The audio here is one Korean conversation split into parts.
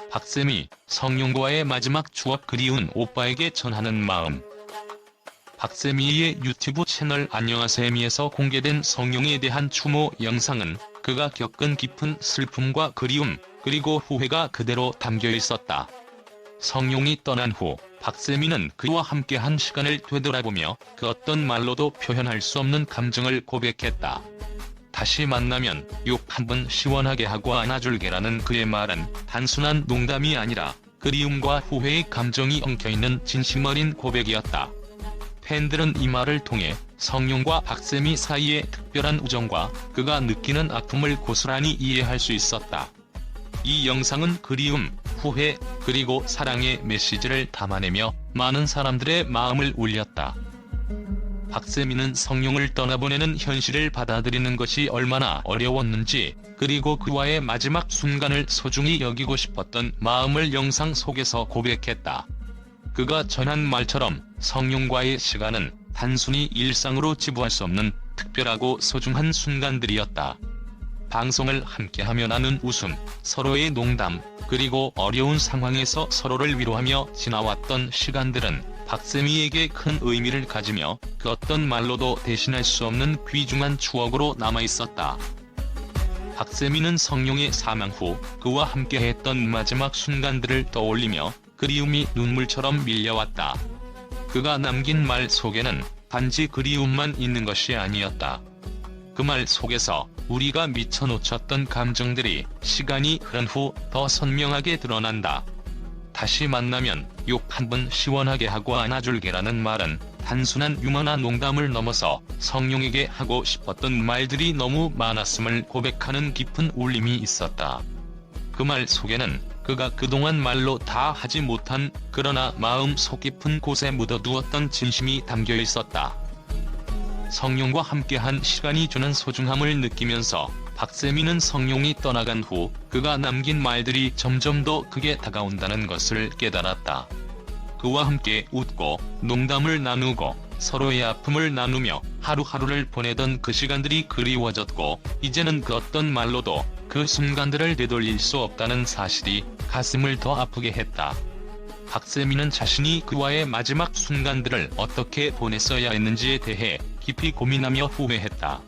박쌤이 성룡과의 마지막 추억 그리운 오빠에게 전하는 마음. 박쌤이의 유튜브 채널 안녕하세미에서 공개된 성룡에 대한 추모 영상은 그가 겪은 깊은 슬픔과 그리움, 그리고 후회가 그대로 담겨 있었다. 성룡이 떠난 후 박쌤이는 그와 함께한 시간을 되돌아보며 그 어떤 말로도 표현할 수 없는 감정을 고백했다. 다시 만나면 욕 한 번 시원하게 하고 안아줄게라는 그의 말은 단순한 농담이 아니라 그리움과 후회의 감정이 엉켜있는 진심 어린 고백이었다. 팬들은 이 말을 통해 성룡과 박쌤이 사이의 특별한 우정과 그가 느끼는 아픔을 고스란히 이해할 수 있었다. 이 영상은 그리움, 후회, 그리고 사랑의 메시지를 담아내며 많은 사람들의 마음을 울렸다. 박쌤이는 성룡을 떠나보내는 현실을 받아들이는 것이 얼마나 어려웠는지, 그리고 그와의 마지막 순간을 소중히 여기고 싶었던 마음을 영상 속에서 고백했다. 그가 전한 말처럼 성룡과의 시간은 단순히 일상으로 지부할 수 없는 특별하고 소중한 순간들이었다. 방송을 함께하며 나눈 웃음, 서로의 농담, 그리고 어려운 상황에서 서로를 위로하며 지나왔던 시간들은 박쌤이에게 큰 의미를 가지며 그 어떤 말로도 대신할 수 없는 귀중한 추억으로 남아있었다. 박쌤이는 성룡의 사망 후 그와 함께했던 마지막 순간들을 떠올리며 그리움이 눈물처럼 밀려왔다. 그가 남긴 말 속에는 단지 그리움만 있는 것이 아니었다. 그 말 속에서 우리가 미처 놓쳤던 감정들이 시간이 흐른 후 더 선명하게 드러난다. 다시 만나면 욕 한 번 시원하게 하고 안아줄게라는 말은 단순한 유머나 농담을 넘어서 성룡에게 하고 싶었던 말들이 너무 많았음을 고백하는 깊은 울림이 있었다. 그 말 속에는 그가 그동안 말로 다 하지 못한, 그러나 마음 속 깊은 곳에 묻어두었던 진심이 담겨 있었다. 성룡과 함께한 시간이 주는 소중함을 느끼면서 박쌤이는 성룡이 떠나간 후 그가 남긴 말들이 점점 더 크게 다가온다는 것을 깨달았다. 그와 함께 웃고 농담을 나누고 서로의 아픔을 나누며 하루하루를 보내던 그 시간들이 그리워졌고, 이제는 그 어떤 말로도 그 순간들을 되돌릴 수 없다는 사실이 가슴을 더 아프게 했다. 박쌤이는 자신이 그와의 마지막 순간들을 어떻게 보냈어야 했는지에 대해 깊이 고민하며 후회했다.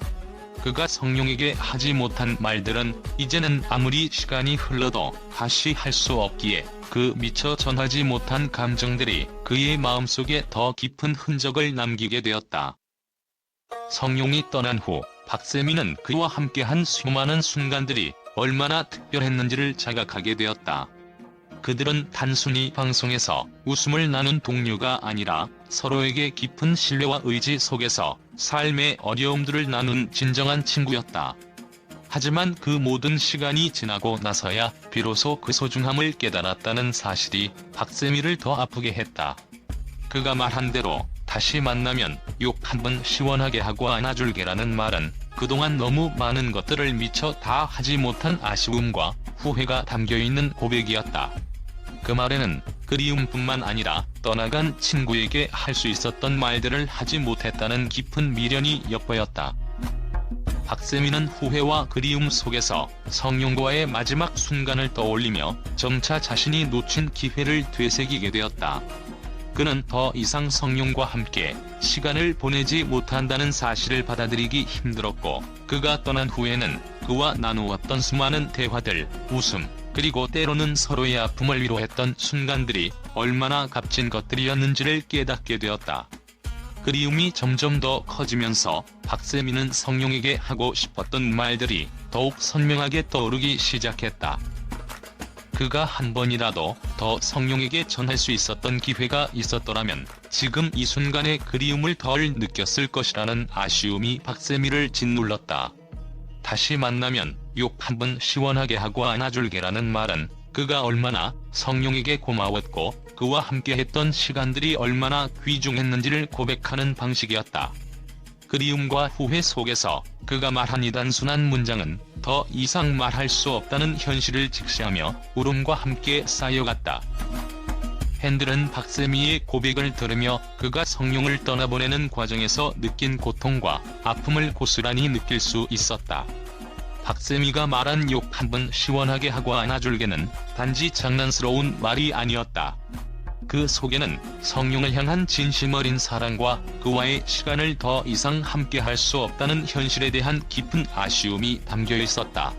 그가 성룡에게 하지 못한 말들은 이제는 아무리 시간이 흘러도 다시 할 수 없기에 그 미처 전하지 못한 감정들이 그의 마음속에 더 깊은 흔적을 남기게 되었다. 성룡이 떠난 후 박쌤이는 그와 함께한 수많은 순간들이 얼마나 특별했는지를 자각하게 되었다. 그들은 단순히 방송에서 웃음을 나눈 동료가 아니라 서로에게 깊은 신뢰와 의지 속에서 삶의 어려움들을 나눈 진정한 친구였다. 하지만 그 모든 시간이 지나고 나서야 비로소 그 소중함을 깨달았다는 사실이 박쌤이를 더 아프게 했다. 그가 말한 대로 다시 만나면 욕 한 번 시원하게 하고 안아줄게라는 말은 그동안 너무 많은 것들을 미처 다 하지 못한 아쉬움과 후회가 담겨있는 고백이었다. 그 말에는 그리움뿐만 아니라 떠나간 친구에게 할 수 있었던 말들을 하지 못했다는 깊은 미련이 엿보였다. 박쌤이는 후회와 그리움 속에서 성룡과의 마지막 순간을 떠올리며 점차 자신이 놓친 기회를 되새기게 되었다. 그는 더 이상 성룡과 함께 시간을 보내지 못한다는 사실을 받아들이기 힘들었고, 그가 떠난 후에는 그와 나누었던 수많은 대화들, 웃음, 그리고 때로는 서로의 아픔을 위로했던 순간들이 얼마나 값진 것들이었는지를 깨닫게 되었다. 그리움이 점점 더 커지면서 박쌤이는 성룡에게 하고 싶었던 말들이 더욱 선명하게 떠오르기 시작했다. 그가 한 번이라도 더 성룡에게 전할 수 있었던 기회가 있었더라면 지금 이 순간의 그리움을 덜 느꼈을 것이라는 아쉬움이 박쌤이를 짓눌렀다. 다시 만나면 욕 한 번 시원하게 하고 안아줄게라는 말은 그가 얼마나 성룡에게 고마웠고 그와 함께했던 시간들이 얼마나 귀중했는지를 고백하는 방식이었다. 그리움과 후회 속에서 그가 말한 이 단순한 문장은 더 이상 말할 수 없다는 현실을 직시하며 울음과 함께 쌓여갔다. 팬들은 박쌤이의 고백을 들으며 그가 성룡을 떠나보내는 과정에서 느낀 고통과 아픔을 고스란히 느낄 수 있었다. 박세미가 말한 욕 한 번 시원하게 하고 안아줄게는 단지 장난스러운 말이 아니었다. 그 속에는 성룡을 향한 진심 어린 사랑과 그와의 시간을 더 이상 함께할 수 없다는 현실에 대한 깊은 아쉬움이 담겨 있었다.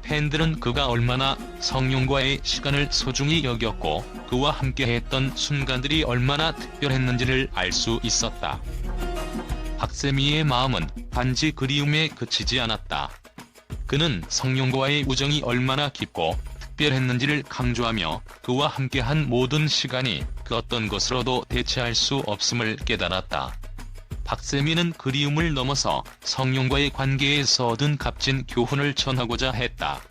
팬들은 그가 얼마나 성룡과의 시간을 소중히 여겼고 그와 함께했던 순간들이 얼마나 특별했는지를 알 수 있었다. 박세미의 마음은 단지 그리움에 그치지 않았다. 그는 성룡과의 우정이 얼마나 깊고 특별했는지를 강조하며 그와 함께한 모든 시간이 그 어떤 것으로도 대체할 수 없음을 깨달았다. 박세미는 그리움을 넘어서 성룡과의 관계에서 얻은 값진 교훈을 전하고자 했다.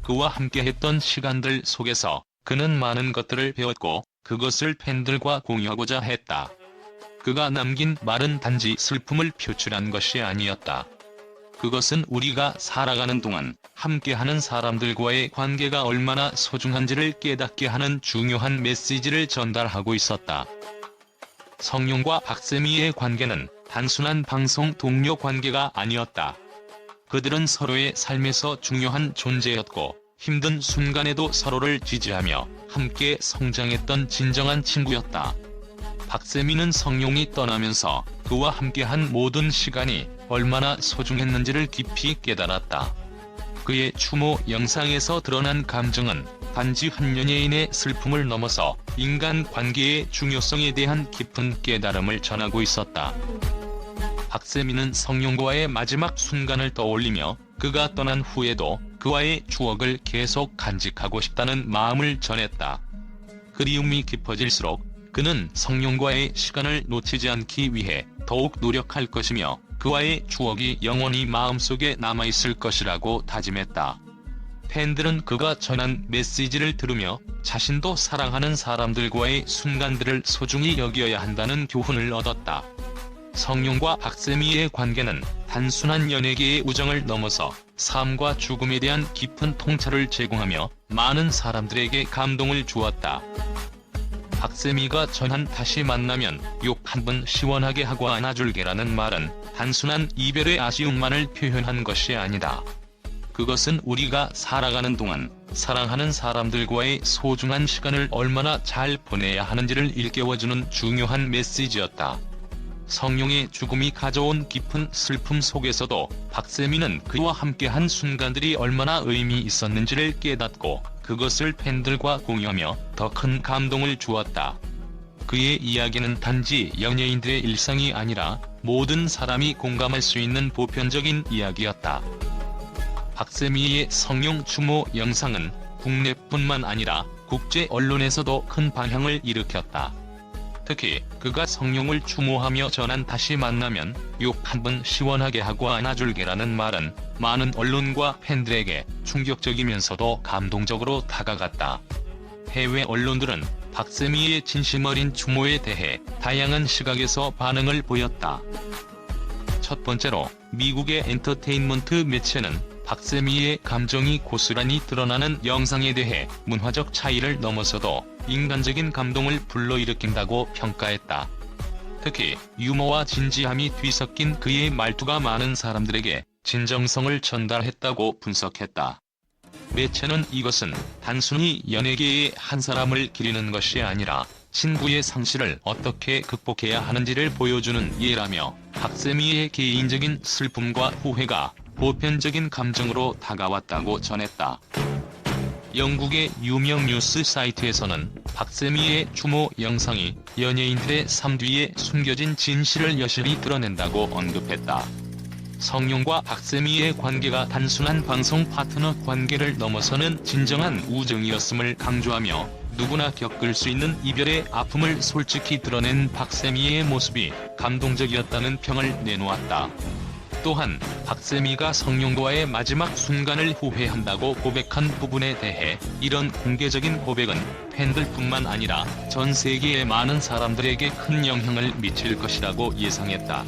그와 함께했던 시간들 속에서 그는 많은 것들을 배웠고 그것을 팬들과 공유하고자 했다. 그가 남긴 말은 단지 슬픔을 표출한 것이 아니었다. 그것은 우리가 살아가는 동안 함께하는 사람들과의 관계가 얼마나 소중한지를 깨닫게 하는 중요한 메시지를 전달하고 있었다. 성룡과 박세미의 관계는 단순한 방송 동료 관계가 아니었다. 그들은 서로의 삶에서 중요한 존재였고 힘든 순간에도 서로를 지지하며 함께 성장했던 진정한 친구였다. 박세미는 성룡이 떠나면서 그와 함께한 모든 시간이 얼마나 소중했는지를 깊이 깨달았다. 그의 추모 영상에서 드러난 감정은 단지 한 연예인의 슬픔을 넘어서 인간 관계의 중요성에 대한 깊은 깨달음을 전하고 있었다. 박세미는 성룡과의 마지막 순간을 떠올리며 그가 떠난 후에도 그와의 추억을 계속 간직하고 싶다는 마음을 전했다. 그리움이 깊어질수록 그는 성룡과의 시간을 놓치지 않기 위해 더욱 노력할 것이며 그와의 추억이 영원히 마음속에 남아있을 것이라고 다짐했다. 팬들은 그가 전한 메시지를 들으며 자신도 사랑하는 사람들과의 순간들을 소중히 여겨야 한다는 교훈을 얻었다. 성룡과 박세미의 관계는 단순한 연예계의 우정을 넘어서 삶과 죽음에 대한 깊은 통찰을 제공하며 많은 사람들에게 감동을 주었다. 박세미가 전한 다시 만나면 욕 한 번 시원하게 하고 안아줄게라는 말은 단순한 이별의 아쉬움만을 표현한 것이 아니다. 그것은 우리가 살아가는 동안 사랑하는 사람들과의 소중한 시간을 얼마나 잘 보내야 하는지를 일깨워주는 중요한 메시지였다. 성룡의 죽음이 가져온 깊은 슬픔 속에서도 박세미는 그와 함께한 순간들이 얼마나 의미 있었는지를 깨닫고 그것을 팬들과 공유하며 더 큰 감동을 주었다. 그의 이야기는 단지 연예인들의 일상이 아니라 모든 사람이 공감할 수 있는 보편적인 이야기였다. 박세미의 성룡 추모 영상은 국내뿐만 아니라 국제 언론에서도 큰 반향을 일으켰다. 특히 그가 성룡을 추모하며 전한 다시 만나면 욕 한 번 시원하게 하고 안아줄게라는 말은 많은 언론과 팬들에게 충격적이면서도 감동적으로 다가갔다. 해외 언론들은 박세미의 진심 어린 추모에 대해 다양한 시각에서 반응을 보였다. 첫 번째로 미국의 엔터테인먼트 매체는 박세미의 감정이 고스란히 드러나는 영상에 대해 문화적 차이를 넘어서도 인간적인 감동을 불러일으킨다고 평가했다. 특히 유머와 진지함이 뒤섞인 그의 말투가 많은 사람들에게 진정성을 전달했다고 분석했다. 매체는 이것은 단순히 연예계의 한 사람을 기리는 것이 아니라 친구의 상실을 어떻게 극복해야 하는지를 보여주는 예라며 박세미의 개인적인 슬픔과 후회가 보편적인 감정으로 다가왔다고 전했다. 영국의 유명 뉴스 사이트에서는 박세미의 추모 영상이 연예인들의 삶 뒤에 숨겨진 진실을 여실히 드러낸다고 언급했다. 성룡과 박세미의 관계가 단순한 방송 파트너 관계를 넘어서는 진정한 우정이었음을 강조하며 누구나 겪을 수 있는 이별의 아픔을 솔직히 드러낸 박세미의 모습이 감동적이었다는 평을 내놓았다. 또한 박세미가 성룡과의 마지막 순간을 후회한다고 고백한 부분에 대해 이런 공개적인 고백은 팬들뿐만 아니라 전 세계의 많은 사람들에게 큰 영향을 미칠 것이라고 예상했다.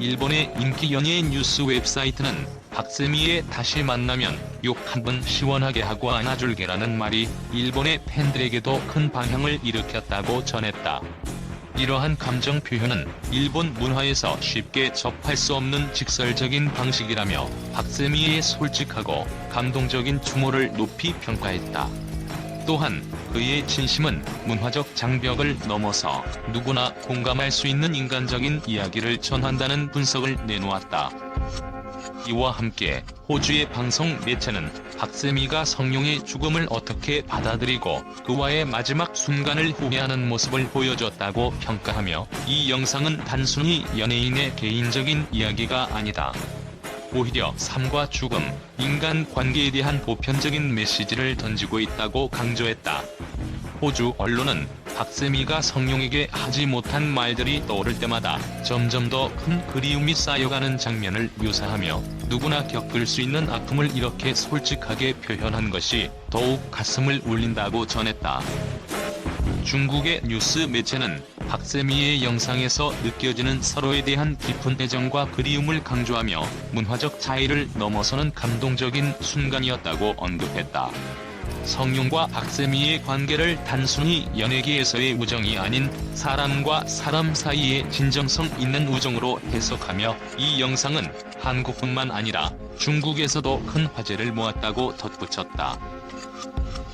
일본의 인기 연예인 뉴스 웹사이트는 박세미의 다시 만나면 욕 한 번 시원하게 하고 안아줄게라는 말이 일본의 팬들에게도 큰 반향을 일으켰다고 전했다. 이러한 감정 표현은 일본 문화에서 쉽게 접할 수 없는 직설적인 방식이라며 박세미의 솔직하고 감동적인 추모를 높이 평가했다. 또한 그의 진심은 문화적 장벽을 넘어서 누구나 공감할 수 있는 인간적인 이야기를 전한다는 분석을 내놓았다. 이와 함께 호주의 방송 매체는 박세미가 성룡의 죽음을 어떻게 받아들이고 그와의 마지막 순간을 후회하는 모습을 보여줬다고 평가하며 이 영상은 단순히 연예인의 개인적인 이야기가 아니다. 오히려 삶과 죽음, 인간관계에 대한 보편적인 메시지를 던지고 있다고 강조했다. 호주 언론은 박세미가 성룡에게 하지 못한 말들이 떠오를 때마다 점점 더 큰 그리움이 쌓여가는 장면을 묘사하며 누구나 겪을 수 있는 아픔을 이렇게 솔직하게 표현한 것이 더욱 가슴을 울린다고 전했다. 중국의 뉴스 매체는 박세미의 영상에서 느껴지는 서로에 대한 깊은 애정과 그리움을 강조하며 문화적 차이를 넘어서는 감동적인 순간이었다고 언급했다. 성룡과 박세미의 관계를 단순히 연예계에서의 우정이 아닌 사람과 사람 사이의 진정성 있는 우정으로 해석하며 이 영상은 한국뿐만 아니라 중국에서도 큰 화제를 모았다고 덧붙였다.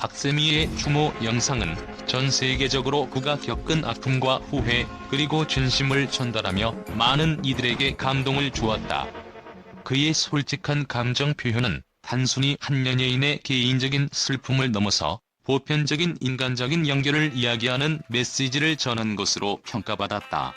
박세미의 추모 영상은 전 세계적으로 그가 겪은 아픔과 후회 그리고 진심을 전달하며 많은 이들에게 감동을 주었다. 그의 솔직한 감정 표현은 단순히 한 연예인의 개인적인 슬픔을 넘어서 보편적인 인간적인 연결을 이야기하는 메시지를 전한 것으로 평가받았다.